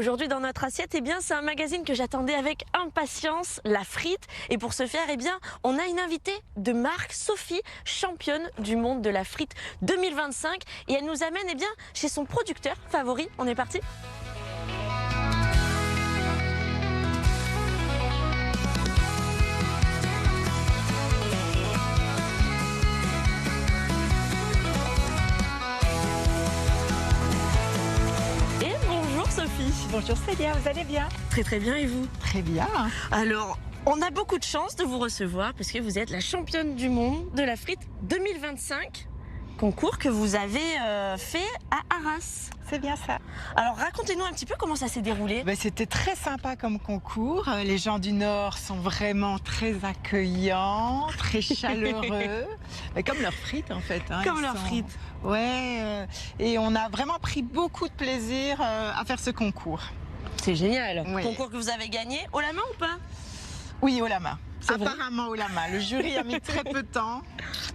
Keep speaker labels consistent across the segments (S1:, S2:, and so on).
S1: Aujourd'hui dans notre assiette, c'est un magazine que j'attendais avec impatience, La Frite. Et pour ce faire, on a une invitée de marque, Sophie, championne du monde de la frite 2025. Et elle nous amène chez son producteur favori. On est parti ?
S2: Bonjour Célia, vous allez bien?
S1: Très très bien, et vous?
S2: Très bien.
S1: Alors, on a beaucoup de chance de vous recevoir parce que vous êtes la championne du monde de la frite 2025, concours que vous avez fait à Arras.
S2: C'est bien ça.
S1: Alors racontez-nous un petit peu comment ça s'est déroulé.
S2: C'était très sympa comme concours. Les gens du Nord sont vraiment très accueillants, très chaleureux. Comme leurs frites en fait.
S1: Comme leurs frites.
S2: Ouais, et on a vraiment pris beaucoup de plaisir à faire ce concours.
S1: C'est génial.
S2: Oui.
S1: Concours que vous avez gagné haut la main ou pas?
S2: Oui, haut la main.
S1: Apparemment
S2: haut la main. Le jury a mis très peu de temps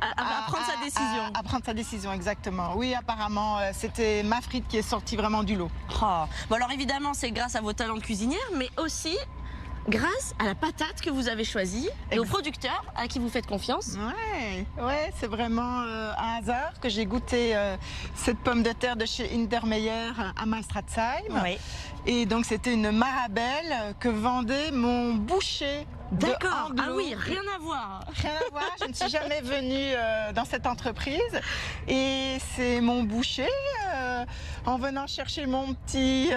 S1: à prendre sa décision.
S2: À prendre sa décision, exactement. Oui, apparemment, c'était ma frite qui est sortie vraiment du lot.
S1: Oh. Bon, alors évidemment, c'est grâce à vos talents de cuisinière, mais aussi grâce à la patate que vous avez choisie et au producteur à qui vous faites confiance.
S2: Ouais, c'est vraiment un hasard que j'ai goûté cette pomme de terre de chez Indermeyer à Malstratzheim.
S1: Oui.
S2: Et donc c'était une marabelle que vendait mon boucher.
S1: D'accord, ah oui, rien à voir.
S2: Rien à voir, je ne suis jamais venue dans cette entreprise. Et c'est mon boucher, en venant chercher mon petit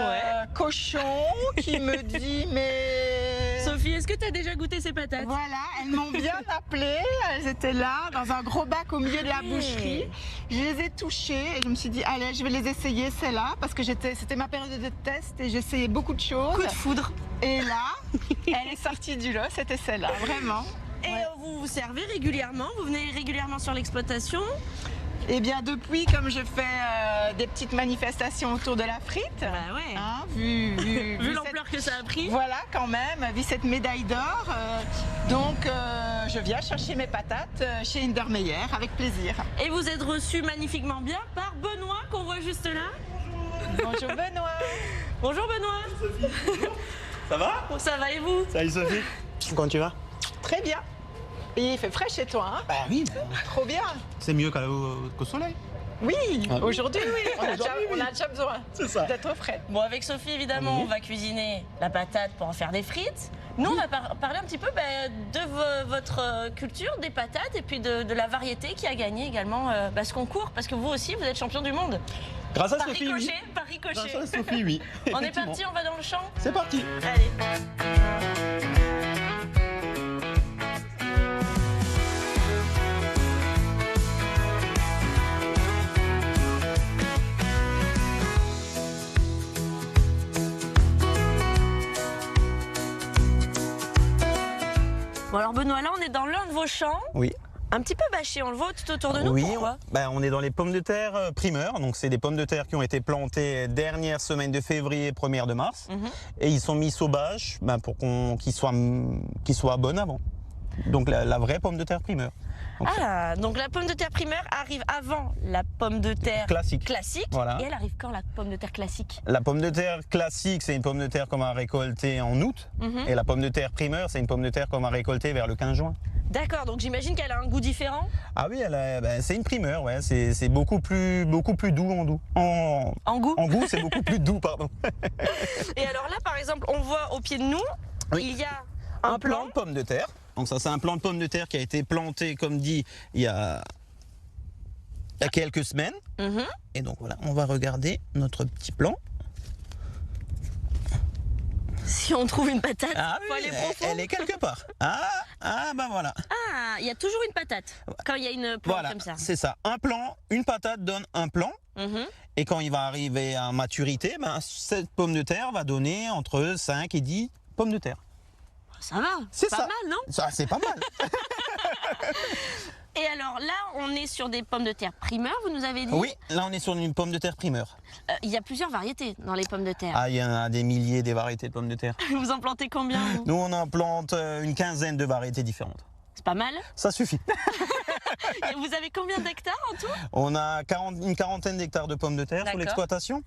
S2: cochon, qui me dit mais...
S1: Sophie, est-ce que tu as déjà goûté ces patates?
S2: Voilà, elles m'ont bien appelé, elles étaient là, dans un gros bac au milieu de la boucherie. Je les ai touchées et je me suis dit, allez, je vais les essayer, celle-là, parce que c'était ma période de test et j'essayais beaucoup de choses.
S1: Coup de foudre.
S2: Et là, elle est sortie du lot, c'était celle-là, vraiment.
S1: Et vous vous servez régulièrement? Vous venez régulièrement sur l'exploitation?
S2: Eh bien, depuis, comme je fais des petites manifestations autour de la frite,
S1: vu l'ampleur que ça a pris.
S2: Voilà, quand même, vu cette médaille d'or. Donc, je viens chercher mes patates chez Indermeyer avec plaisir.
S1: Et vous êtes reçu magnifiquement bien par Benoît, qu'on voit juste là.
S2: Bonjour Benoît.
S1: Bonjour Benoît.
S3: Sophie. Ça va?
S1: Ça va et vous?
S3: Salut Sophie. Comment tu vas?
S2: Très bien. Et il fait frais chez toi, hein?
S3: Bah oui.
S2: Trop bien.
S3: C'est mieux qu'au soleil.
S2: Oui,
S3: Ah,
S2: aujourd'hui, oui. On a déjà besoin d'être frais.
S1: Bon, avec Sophie, évidemment, on va cuisiner la patate pour en faire des frites. Nous, on va parler un petit peu de votre culture des patates et puis de la variété qui a gagné également ce concours. Parce que vous aussi, vous êtes champion du monde.
S3: Grâce à Sophie, oui.
S1: Par ricochet.
S3: Grâce à Sophie, oui.
S1: On est parti, on va dans le champ?
S3: C'est parti.
S1: Allez. Bon alors Benoît, là on est dans l'un de vos champs.
S3: Oui.
S1: Un petit peu bâché, on le voit tout autour de nous.
S3: Oui,
S1: pourquoi?
S3: on est dans les pommes de terre primeurs. Donc c'est des pommes de terre qui ont été plantées dernière semaine de février, première de mars. Et ils sont mis sauvages pour qu'ils soient bonnes avant. Donc la vraie pomme de terre primeur.
S1: Donc la pomme de terre primeur arrive avant la pomme de terre classique.
S3: Voilà.
S1: Et elle arrive quand, la pomme de terre classique?
S3: La pomme de terre classique, c'est une pomme de terre qu'on va récolter en août. Et la pomme de terre primeur, c'est une pomme de terre qu'on va récolter vers le 15 juin.
S1: D'accord, donc j'imagine qu'elle a un goût différent?
S3: Ah oui, c'est une primeur, ouais. C'est beaucoup plus doux en doux.
S1: En goût?
S3: En goût, c'est beaucoup plus doux, pardon.
S1: Et alors là, par exemple, on voit au pied de nous, il y a un plant
S3: de pomme de terre. Donc ça, c'est un plant de pomme de terre qui a été planté, comme dit, il y a quelques semaines. Et donc voilà, on va regarder notre petit plant.
S1: Si on trouve une patate, faut aller profond.
S3: Elle est quelque part. Voilà.
S1: Ah, il y a toujours une patate quand il y a une plante comme ça.
S3: C'est ça. Un plant, une patate donne un plant. Et quand il va arriver à maturité, cette pomme de terre va donner entre 5 et 10 pommes de terre.
S1: Ça va,
S3: c'est
S1: pas
S3: ça.
S1: mal, non?
S3: Ça, c'est pas mal.
S1: Et alors là, on est sur des pommes de terre primeurs, vous nous avez dit?
S3: Oui, là on est sur une pomme de terre primeur.
S1: Il y a plusieurs variétés dans les pommes de terre.
S3: Ah, il y en a des milliers des variétés de pommes de terre.
S1: Vous en plantez combien, vous?
S3: Nous, on en plante une quinzaine de variétés différentes.
S1: C'est pas mal?
S3: Ça suffit.
S1: Et vous avez combien d'hectares en tout?
S3: On a une quarantaine d'hectares de pommes de terre sur l'exploitation.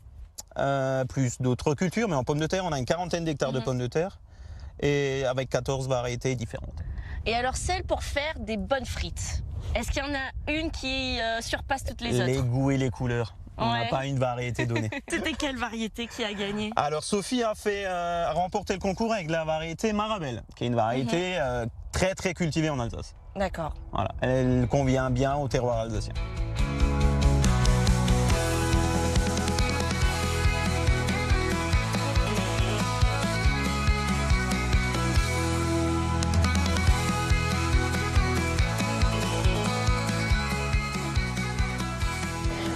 S3: plus d'autres cultures. Mais en pommes de terre, on a une quarantaine d'hectares de pommes de terre et avec 14 variétés différentes.
S1: Et alors, celle pour faire des bonnes frites, est-ce qu'il y en a une qui surpasse toutes les autres?
S3: Les goûts et les couleurs. On n'a
S1: Ouais.
S3: pas une variété donnée.
S1: C'était quelle variété qui a gagné?
S3: Alors Sophie a remporté le concours avec la variété Marabelle, qui est une variété très très cultivée en Alsace.
S1: D'accord.
S3: Voilà, elle convient bien au terroir alsacien.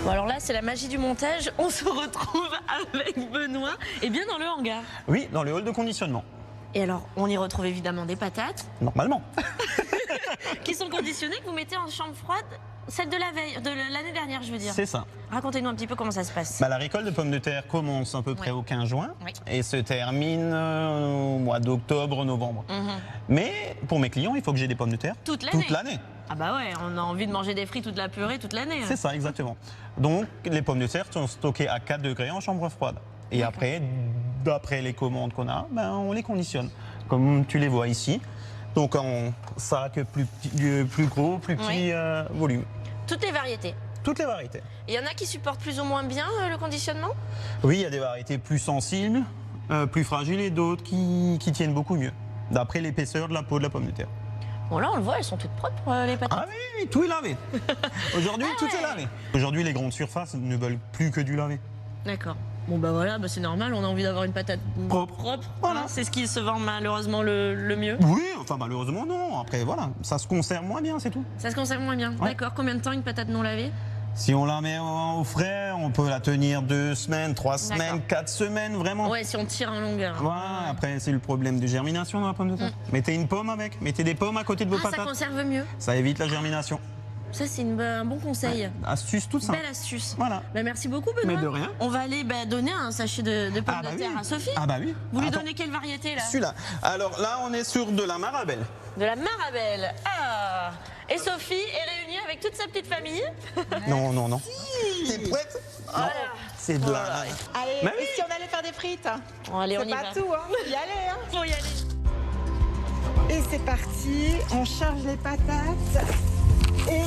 S1: Bon, alors là, c'est la magie du montage. On se retrouve avec Benoît et bien dans le hangar.
S3: Oui, dans le hall de conditionnement,
S1: Et alors, on y retrouve évidemment des patates
S3: normalement.
S1: qui sont conditionnées, que vous mettez en chambre froide, celle de la veille, de l'année dernière, je veux dire.
S3: C'est ça.
S1: Racontez-nous un petit peu comment ça se passe.
S3: La récolte de pommes de terre commence à peu près au 15 juin
S1: Oui.
S3: et se termine au mois d'octobre, novembre. Mais pour mes clients, il faut que j'ai des pommes de terre
S1: Toute l'année.
S3: toute l'année.
S1: Ah bah ouais, on a envie de manger des frites ou de la purée toute l'année.
S3: C'est ça, exactement. Donc, les pommes de terre sont stockées à 4 degrés en chambre froide. Et après, d'après les commandes qu'on a, on les conditionne, comme tu les vois ici. Donc, en sac plus gros, plus petit volume.
S1: Toutes les variétés.
S3: Toutes les variétés.
S1: Il y en a qui supportent plus ou moins bien le conditionnement?
S3: Oui, il y a des variétés plus sensibles, plus fragiles et d'autres qui tiennent beaucoup mieux, d'après l'épaisseur de la peau de la pomme de terre.
S1: Bon là, on le voit, elles sont toutes propres, les patates.
S3: Ah oui, tout est lavé. Aujourd'hui,
S1: Ah
S3: tout
S1: ouais.
S3: est lavé. Aujourd'hui, les grandes surfaces ne veulent plus que du lavé.
S1: D'accord. Bon bah voilà, c'est normal, on a envie d'avoir une patate propre.
S3: Voilà.
S1: Hein, c'est ce qui se vend malheureusement le mieux.
S3: Oui, enfin malheureusement non. Après voilà, ça se conserve moins bien, c'est tout.
S1: Ça se conserve moins bien.
S3: Ouais.
S1: D'accord. Combien de temps une patate non lavée?
S3: Si on la met au frais, on peut la tenir 2 semaines, 3 semaines, 4 semaines, vraiment.
S1: Ouais, si on tire en longueur.
S3: Voilà, après c'est le problème de germination dans la pomme de terre. Mettez une pomme avec, mettez des pommes à côté de vos
S1: Ça
S3: patates.
S1: conserve mieux.
S3: Ça évite la germination.
S1: Ça, c'est un bon conseil.
S3: Astuce tout ça.
S1: Belle astuce.
S3: Voilà.
S1: Bah, merci beaucoup, Benoît.
S3: Mais de rien.
S1: On va aller donner un sachet de pommes de terre à Sophie.
S3: Ah bah oui.
S1: Vous lui
S3: Attends,
S1: donnez quelle variété là?
S3: celui-là. Alors là, on est sur de la Marabelle.
S1: De la Marabelle. Ah. Et Sophie est réunie avec toute sa petite famille.
S3: Non, non, non. T'es prête? Non, c'est de la...
S2: Allez,
S3: Mais
S2: et
S3: oui.
S2: si on allait faire des frites?
S1: Bon, allez, on
S2: C'est
S1: y
S2: pas
S1: va.
S2: tout, hein. Faut y aller, hein.
S1: Faut y aller.
S2: Et c'est parti, on charge les patates et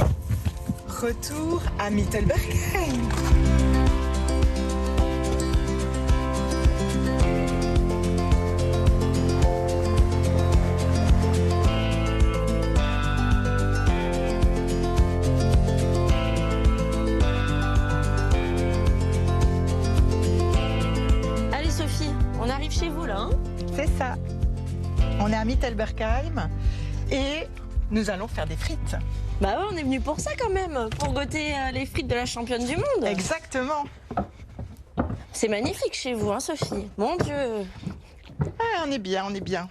S2: retour à Mittelbergheim.
S1: Allez, Sophie, on arrive chez vous là. Hein?
S2: C'est ça. On est à Mittelbergheim et nous allons faire des frites.
S1: Bah ouais, on est venu pour ça quand même, pour goûter les frites de la championne du monde.
S2: Exactement.
S1: C'est magnifique chez vous, hein, Sophie. Mon Dieu.
S2: Ah, on est bien, on est bien.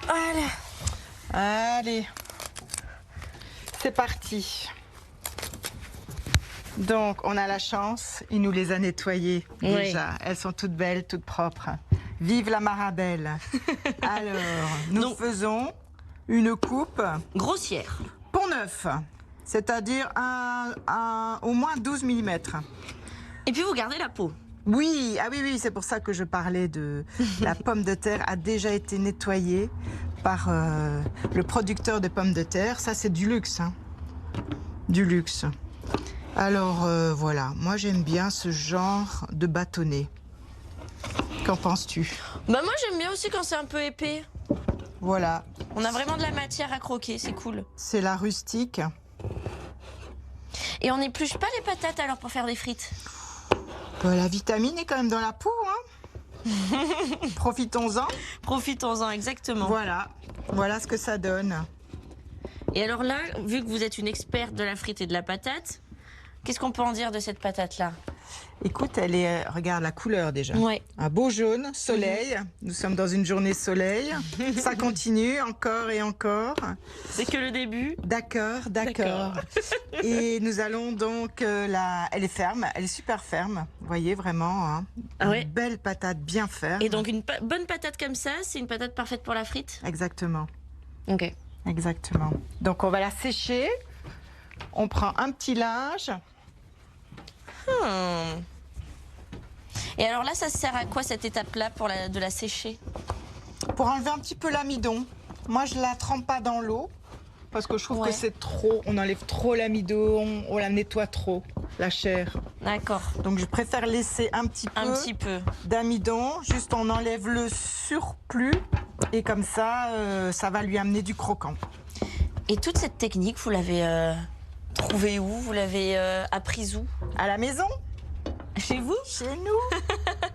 S1: Voilà.
S2: Allez, c'est parti. Donc, on a la chance, il nous les a nettoyées
S1: Oui.
S2: déjà. Elles sont toutes belles, toutes propres. Vive la Marabelle. Alors, nous
S1: Donc-
S2: faisons une coupe
S1: Grossière.
S2: pont neuf, c'est-à-dire au moins 12 mm.
S1: Et puis vous gardez la peau.
S2: Oui, ah oui, oui, c'est pour ça que je parlais de la pomme de terre a déjà été nettoyée par le producteur de pommes de terre. Ça, c'est du luxe, hein. Du luxe. Alors, voilà, moi j'aime bien ce genre de bâtonnet. Qu'en penses-tu?
S1: Bah moi j'aime bien aussi quand c'est un peu épais.
S2: Voilà,
S1: On a vraiment de la matière à croquer, c'est cool.
S2: c'est la rustique.
S1: Et on n'épluche pas les patates alors pour faire des frites?
S2: La vitamine est quand même dans la peau, hein. Profitons-en.
S1: Profitons-en, exactement.
S2: Voilà, voilà ce que ça donne.
S1: Et alors là, vu que vous êtes une experte de la frite et de la patate, qu'est-ce qu'on peut en dire de cette patate-là?
S2: Écoute, elle est, regarde la couleur déjà.
S1: Ouais.
S2: Un beau jaune, soleil. Nous sommes dans une journée soleil. Ça continue encore et encore.
S1: C'est que le début.
S2: D'accord, d'accord. Et nous allons donc elle est ferme, elle est super ferme. Vous voyez vraiment, hein,
S1: Ah ouais.
S2: une belle patate bien ferme.
S1: Et donc une bonne patate comme ça, c'est une patate parfaite pour la frite?
S2: Exactement,
S1: Ok.
S2: exactement. Donc on va la sécher. On prend un petit linge.
S1: Et alors là, ça sert à quoi cette étape-là pour de la sécher?
S2: Pour enlever un petit peu l'amidon. Moi, je la trempe pas dans l'eau parce que je trouve que c'est trop. On enlève trop l'amidon, on la nettoie trop, la chair.
S1: D'accord.
S2: Donc, je préfère laisser un petit peu d'amidon. Juste, on enlève le surplus et comme ça, ça va lui amener du croquant.
S1: Et toute cette technique, vous l'avez trouvée où? Vous l'avez apprise où?
S2: À la maison?
S1: Chez vous?
S2: Chez nous.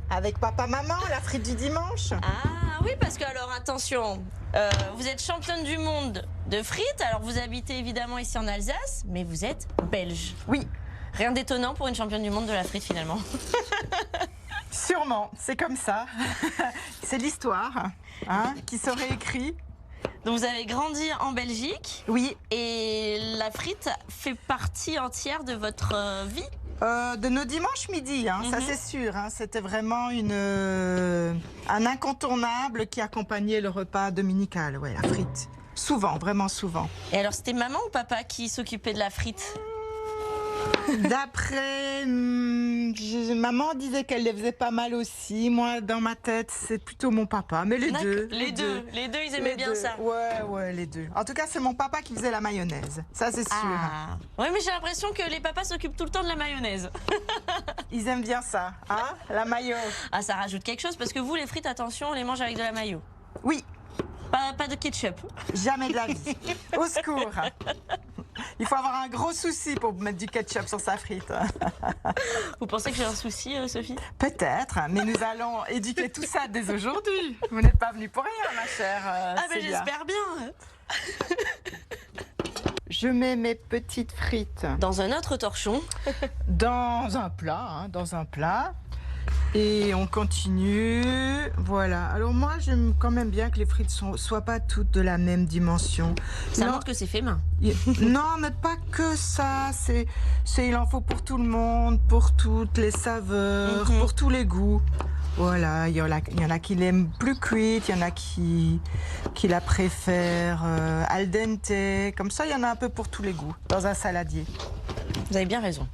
S2: Avec papa, maman, la frite du dimanche.
S1: Ah oui, parce que alors attention, vous êtes championne du monde de frites. Alors vous habitez évidemment ici en Alsace, mais vous êtes belge.
S2: Oui.
S1: Rien d'étonnant pour une championne du monde de la frite finalement.
S2: Sûrement, c'est comme ça. C'est l'histoire qui se réécrit.
S1: Donc vous avez grandi en Belgique.
S2: Oui.
S1: Et la frite fait partie entière de votre vie?
S2: De nos dimanches midi, ça c'est sûr. C'était vraiment un incontournable qui accompagnait le repas dominical, la frite. Souvent, vraiment souvent.
S1: Et alors c'était maman ou papa qui s'occupait de la frite?
S2: D'après, maman disait qu'elle les faisait pas mal aussi. Moi, dans ma tête, c'est plutôt mon papa. Mais les deux,
S1: ils aimaient bien ça.
S2: Ouais, les deux. En tout cas, c'est mon papa qui faisait la mayonnaise. Ça, c'est sûr.
S1: Ah. Oui, mais j'ai l'impression que les papas s'occupent tout le temps de la mayonnaise.
S2: Ils aiment bien ça, la mayo.
S1: Ah, ça rajoute quelque chose parce que vous, les frites, attention, on les mange avec de la mayo.
S2: Oui.
S1: Pas de ketchup.
S2: Jamais de la vie. Au secours. Il faut avoir un gros souci pour mettre du ketchup sur sa frite.
S1: Vous pensez que j'ai un souci, Sophie?
S2: Peut-être, mais nous allons éduquer tout ça dès aujourd'hui. Vous n'êtes pas venue pour rien, ma chère.
S1: Mais j'espère bien.
S2: Je mets mes petites frites
S1: dans un autre torchon.
S2: Dans un plat. Et on continue. Voilà. Alors moi, j'aime quand même bien que les frites soient pas toutes de la même dimension.
S1: Ça montre que c'est fait main.
S2: Non, mais pas que ça. Il en faut pour tout le monde, pour toutes les saveurs, pour tous les goûts. Voilà, il y en a qui l'aiment plus cuite, il y en a qui la préfèrent al dente. Comme ça, il y en a un peu pour tous les goûts, dans un saladier.
S1: Vous avez bien raison.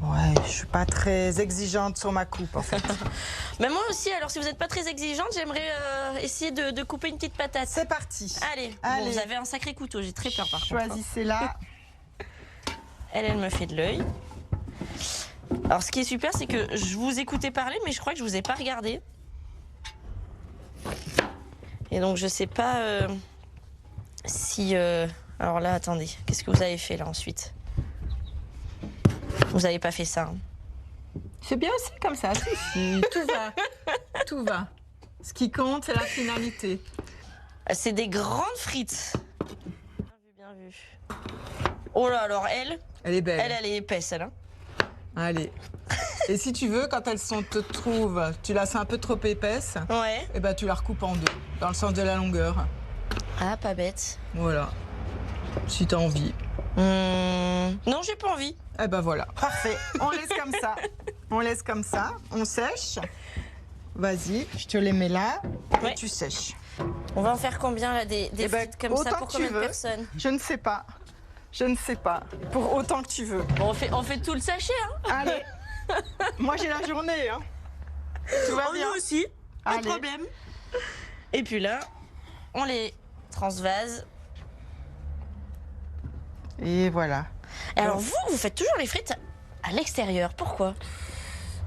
S2: Ouais, je suis pas très exigeante sur ma coupe, en fait.
S1: Mais moi aussi, alors si vous n'êtes pas très exigeante, j'aimerais essayer de couper une petite patate.
S2: C'est parti.
S1: Allez. Bon, vous avez un sacré couteau, j'ai très peur par contre.
S2: Choisissez-la.
S1: Elle me fait de l'œil. Alors ce qui est super, c'est que je vous écoutais parler, mais je crois que je vous ai pas regardé. Et donc je sais pas si... Alors là, attendez, qu'est-ce que vous avez fait là ensuite? Vous n'avez pas fait ça.
S2: C'est bien aussi comme ça, si. Tout va. Ce qui compte, c'est la finalité.
S1: C'est des grandes frites. Bien vu. Oh là, alors elle
S2: est belle.
S1: Elle est épaisse, elle.
S2: Allez. Et si tu veux, quand elles tu la sens un peu trop épaisse, et ben tu la recoupes en deux, dans le sens de la longueur.
S1: Ah, pas bête.
S2: Voilà. Si t'as envie.
S1: Non, j'ai pas envie.
S2: Eh ben voilà, parfait. On laisse comme ça. On sèche. Vas-y, je te les mets là et tu sèches.
S1: On va en faire combien là des frites comme ça pour combien de personnes?
S2: Je ne sais pas. Pour autant que tu veux.
S1: Bon, on fait tout le sachet,
S2: Allez. Moi j'ai la journée, Tout va bien.
S1: Nous aussi. Pas de problème. Et puis là, on les transvase.
S2: Et voilà.
S1: Et alors vous faites toujours les frites à l'extérieur. Pourquoi?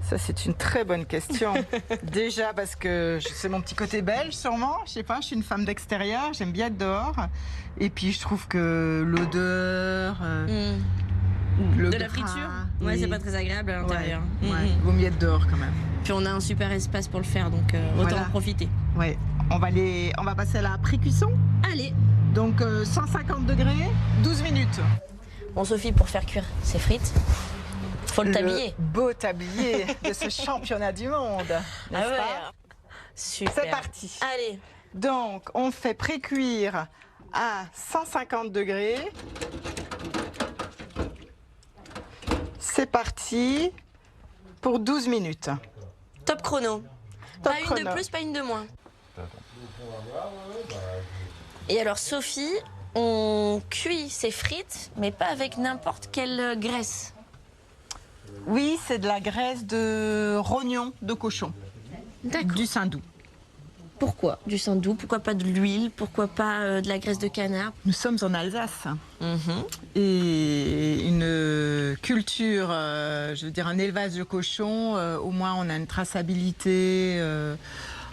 S2: Ça, c'est une très bonne question. Déjà parce que c'est mon petit côté belge, sûrement. Je sais pas, je suis une femme d'extérieur, j'aime bien être dehors. Et puis, je trouve que l'odeur...
S1: de la friture, c'est pas très agréable à l'intérieur.
S2: Vaut mieux être dehors quand même.
S1: Puis on a un super espace pour le faire, donc autant en profiter.
S2: Ouais. On va passer à la pré-cuisson.
S1: Allez.
S2: Donc 150 degrés, 12 minutes.
S1: Bon, Sophie, pour faire cuire ces frites, faut le tablier.
S2: Beau tablier de ce championnat du monde, n'est-ce pas?
S1: Super.
S2: C'est parti.
S1: Allez.
S2: Donc, on fait pré-cuire à 150 degrés. C'est parti pour 12 minutes.
S1: Top chrono. Pas une de plus, pas une de moins. Et alors, Sophie, on cuit ces frites, mais pas avec n'importe quelle graisse.
S2: Oui, c'est de la graisse de rognon de cochon,
S1: D'accord.
S2: du sein doux.
S1: Pourquoi du sein doux? Pourquoi pas de l'huile? Pourquoi pas de la graisse de canard?
S2: Nous sommes en Alsace et une culture, je veux dire un élevage de cochons, au moins on a une traçabilité,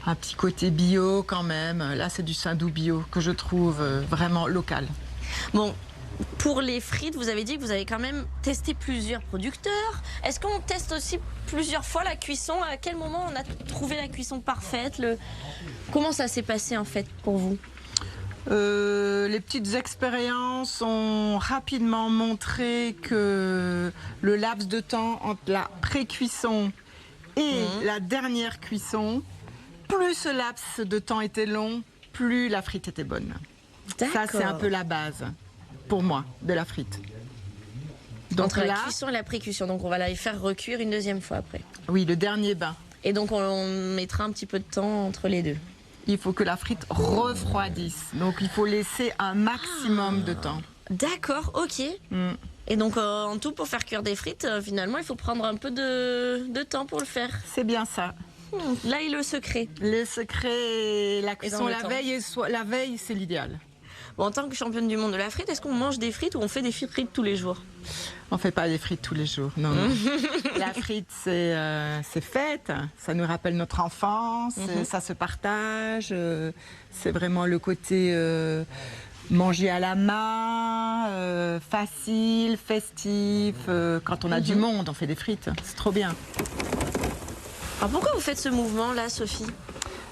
S2: un petit côté bio quand même. Là c'est du sein doux bio que je trouve vraiment local.
S1: Bon, pour les frites, vous avez dit que vous avez quand même testé plusieurs producteurs. Est-ce qu'on teste aussi plusieurs fois la cuisson? À quel moment on a trouvé la cuisson parfaite? Comment ça s'est passé en fait pour vous?
S2: Les petites expériences ont rapidement montré que le laps de temps entre la pré-cuisson et la dernière cuisson, plus ce laps de temps était long, plus la frite était bonne. Ça, c'est un peu la base, pour moi, de la frite. Donc
S1: entre
S2: là,
S1: la cuisson et la pré-cuisson, donc on va la faire recuire une deuxième fois après.
S2: oui, le dernier bain.
S1: Et donc on mettra un petit peu de temps entre les deux.
S2: Il faut que la frite refroidisse. Donc il faut laisser un maximum de temps.
S1: D'accord, ok. Et donc en tout, pour faire cuire des frites, finalement, il faut prendre un peu de temps pour le faire.
S2: C'est bien ça.
S1: Là est le secret.
S2: Les secrets, la
S1: dans
S2: cuisson
S1: le
S2: la
S1: temps.
S2: veille, la veille, c'est l'idéal.
S1: Bon, en tant que championne du monde de la frite, est-ce qu'on mange des frites ou on fait des frites tous les jours?
S2: On fait pas des frites tous les jours, non. non. La frite, c'est fête, ça nous rappelle notre enfance, ça se partage, c'est vraiment le côté manger à la main, facile, festif. Quand on a du monde, on fait des frites, c'est trop bien.
S1: Alors pourquoi vous faites ce mouvement-là, Sophie?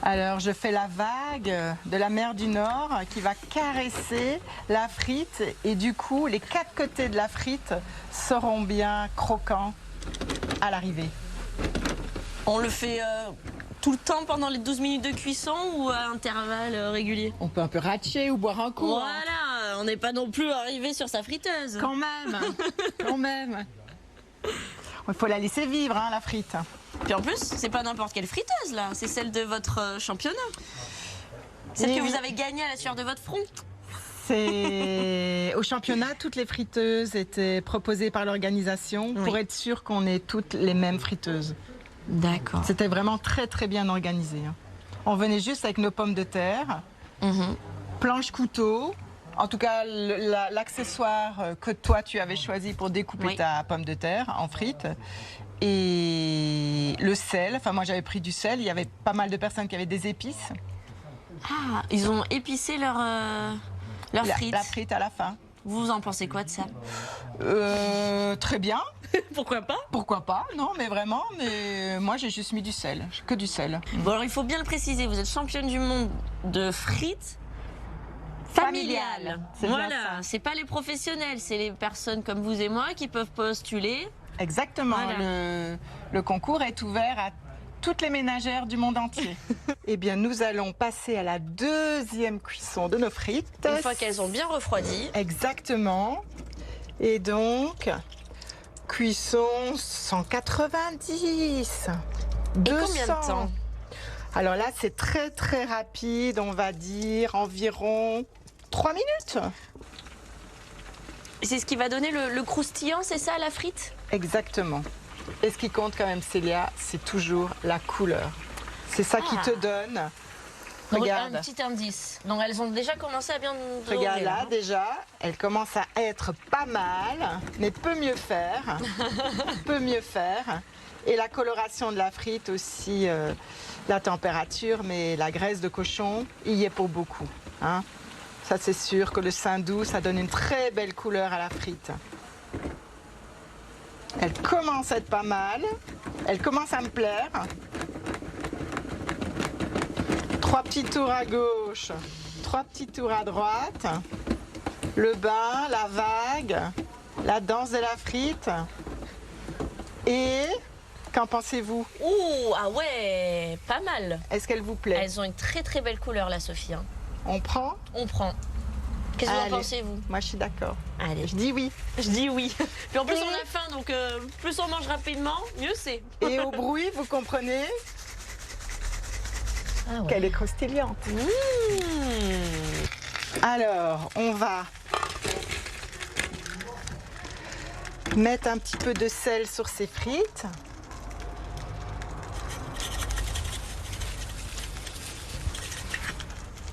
S2: Alors, je fais la vague de la mer du Nord qui va caresser la frite et du coup, les 4 côtés de la frite seront bien croquants à l'arrivée.
S1: On le fait tout le temps pendant les 12 minutes de cuisson ou à intervalles réguliers?
S2: On peut un peu ratcher ou boire un coup. hein.
S1: Voilà, on n'est pas non plus arrivé sur sa friteuse.
S2: Quand même, quand même. Il faut la laisser vivre, hein, la frite.
S1: Puis en plus, c'est pas n'importe quelle friteuse là, c'est celle de votre championnat. Celle
S2: Eh
S1: que
S2: oui.
S1: vous avez gagnée à la sueur de votre front.
S2: Au championnat, toutes les friteuses étaient proposées par l'organisation pour être sûr qu'on ait toutes les mêmes friteuses.
S1: D'accord.
S2: C'était vraiment très très bien organisé. hein. On venait juste avec nos pommes de terre, planche couteau, en tout cas l'accessoire que toi tu avais choisi pour découper ta pomme de terre en frites. Et le sel, enfin moi j'avais pris du sel, il y avait pas mal de personnes qui avaient des épices.
S1: Ah, ils ont épicé leur frites.
S2: La frite à la fin.
S1: Vous en pensez quoi de ça?
S2: Très bien,
S1: Pourquoi pas?
S2: pourquoi pas, non mais vraiment, mais moi j'ai juste mis du sel, que du sel.
S1: Bon alors il faut bien le préciser, vous êtes championne du monde de frites familiales.
S2: C'est bien
S1: Voilà,
S2: ça.
S1: c'est pas les professionnels, c'est les personnes comme vous et moi qui peuvent postuler.
S2: Exactement,
S1: Voilà.
S2: le concours est ouvert à toutes les ménagères du monde entier. Eh bien, nous allons passer à la deuxième cuisson de nos frites.
S1: Une fois qu'elles ont bien refroidi.
S2: Exactement. Et donc, cuisson 190.
S1: Et combien de temps?
S2: Alors là, c'est très très rapide, on va dire environ 3 minutes.
S1: C'est ce qui va donner le croustillant, c'est ça, la frite?
S2: Exactement. Et ce qui compte quand même, Célia, c'est toujours la couleur. C'est ça qui te donne.
S1: Donc,
S2: Regarde.
S1: un petit indice. Donc elles ont déjà commencé à bien dorer,
S2: Regarde là,
S1: hein.
S2: déjà, elle commence à être pas mal, mais peut mieux faire. Peut mieux faire. Et la coloration de la frite aussi, la température, mais la graisse de cochon, il y est pour beaucoup. Hein. Ça, c'est sûr que le sein doux, ça donne une très belle couleur à la frite. Elle commence à être pas mal. Elle commence à me plaire. 3 petits tours à gauche, 3 petits tours à droite. Le bain, la vague, la danse de la frite. Et qu'en pensez-vous?
S1: Ouh, ah ouais, pas mal.
S2: Est-ce qu'elle vous plaît?
S1: Elles ont une très très belle couleur, la Sophie. hein.
S2: On prend?
S1: On prend. Qu'est-ce que vous en
S2: Allez.
S1: pensez, vous?
S2: Moi, je suis d'accord.
S1: Allez,
S2: Je dis oui.
S1: je dis oui. Puis en plus,
S2: Et-
S1: on a faim, donc plus on mange rapidement, mieux c'est.
S2: Et au bruit, vous comprenez
S1: Ah
S2: qu'elle est croustillante. Alors, on va mettre un petit peu de sel sur ses frites.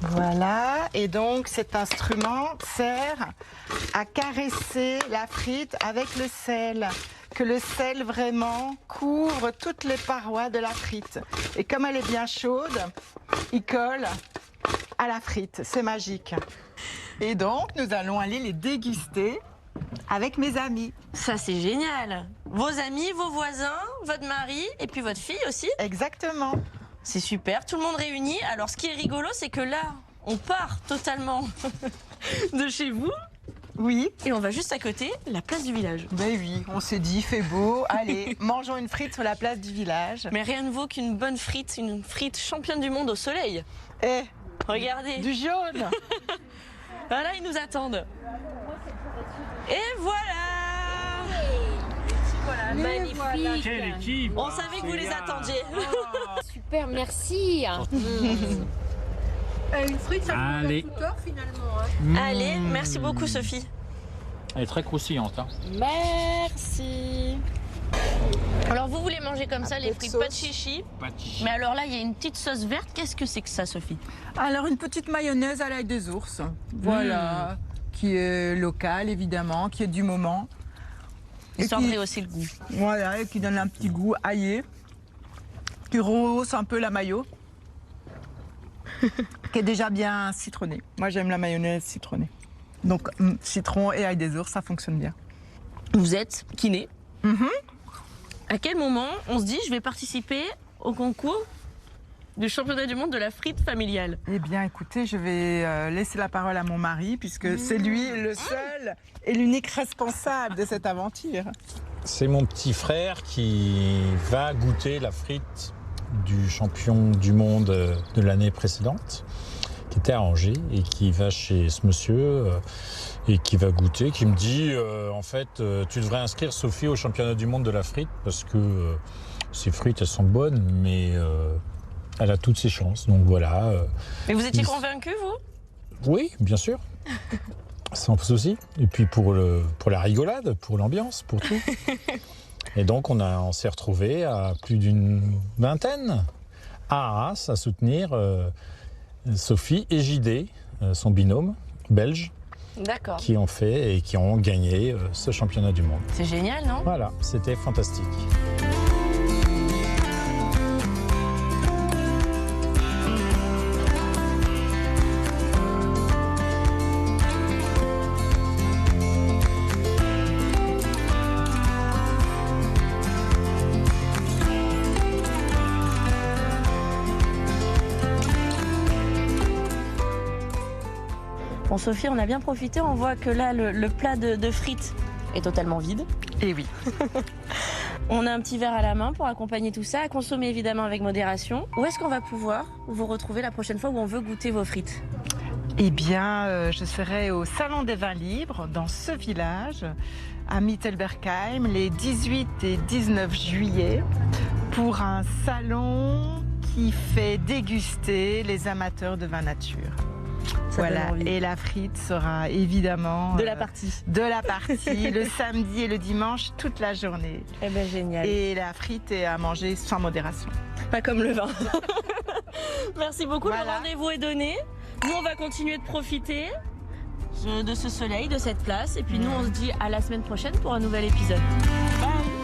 S2: Voilà, et donc cet instrument sert à caresser la frite avec le sel, que le sel vraiment couvre toutes les parois de la frite. Et comme elle est bien chaude, il colle à la frite, c'est magique. Et donc nous allons aller les déguster avec mes amis.
S1: Ça, c'est génial. Vos amis, vos voisins, votre mari et puis votre fille aussi.
S2: Exactement.
S1: C'est super, tout le monde réuni. Alors, ce qui est rigolo, c'est que là, on part totalement de chez vous.
S2: Oui.
S1: Et on va juste à côté, la place du village.
S2: Ben oui, on s'est dit, il fait beau, allez, mangeons une frite sur la place du village.
S1: Mais rien ne vaut qu'une bonne frite, une frite championne du monde au soleil.
S2: Eh,
S1: Regardez.
S2: du jaune.
S1: Voilà, ils nous attendent. Et voilà.
S4: Magnifique.
S5: Quelle équipe!
S1: On savait que vous les attendiez.
S4: Super, merci.
S6: Une frite, ça vous
S5: Allez.
S6: tout tort finalement.
S1: Allez, merci beaucoup Sophie.
S5: Elle est très croustillante. Hein.
S1: Merci. Alors vous voulez manger comme ça les frites,
S2: sauce.
S1: pas de chichi.
S5: Pas de chichi.
S1: Mais alors là, il y a une petite sauce verte. Qu'est-ce que c'est que ça, Sophie?
S2: Alors une petite mayonnaise à l'ail des ours, voilà, qui est locale évidemment, qui est du moment.
S1: Histoire
S2: qui-
S1: de rehausser le goût.
S2: Voilà, et qui donne un petit goût aillé, qui rehausse un peu la mayo, qui est déjà bien citronnée. Moi j'aime la mayonnaise citronnée. Donc citron et ail des ours, ça fonctionne bien.
S1: Vous êtes kiné. À quel moment on se dit je vais participer au concours du championnat du monde de la frite familiale?
S2: Eh bien écoutez, je vais laisser la parole à mon mari, puisque c'est lui le seul et l'unique responsable de cette aventure.
S7: C'est mon petit frère qui va goûter la frite du champion du monde de l'année précédente, qui était à Angers, et qui va chez ce monsieur et qui va goûter, qui me dit en fait tu devrais inscrire Sophie au championnat du monde de la frite parce que ces frites elles sont bonnes, mais elle a toutes ses chances. Donc voilà.
S1: Mais vous étiez
S7: il-
S1: convaincu, vous?
S7: Oui, bien sûr. Sans souci. Et puis pour la rigolade, pour l'ambiance, pour tout. Et donc on s'est retrouvés à plus d'une vingtaine à Arras à soutenir Sophie et JD, son binôme belge,
S1: D'accord.
S7: qui ont fait et qui ont gagné ce championnat du monde.
S1: C'est génial, non?
S7: Voilà, c'était fantastique.
S1: Bon, Sophie, on a bien profité. On voit que là, le plat de frites est totalement vide.
S2: Et oui.
S1: On a un petit verre à la main pour accompagner tout ça, à consommer évidemment avec modération. Où est-ce qu'on va pouvoir vous retrouver la prochaine fois où on veut goûter vos frites?
S2: Eh bien, je serai au Salon des Vins Libres, dans ce village, à Mittelbergheim, les 18 et 19 juillet, pour un salon qui fait déguster les amateurs de vin nature.
S1: Ça donne
S2: Voilà,
S1: envie.
S2: et la frite sera évidemment
S1: De la partie.
S2: de la partie le samedi et le dimanche toute la journée.
S1: Eh ben génial.
S2: Et la frite est à manger sans modération.
S1: Pas comme le vin. Merci beaucoup, le
S2: Voilà.
S1: rendez-vous est donné. Nous, on va continuer de profiter de ce soleil, de cette place. Et puis nous, on se dit à la semaine prochaine pour un nouvel épisode. Bye.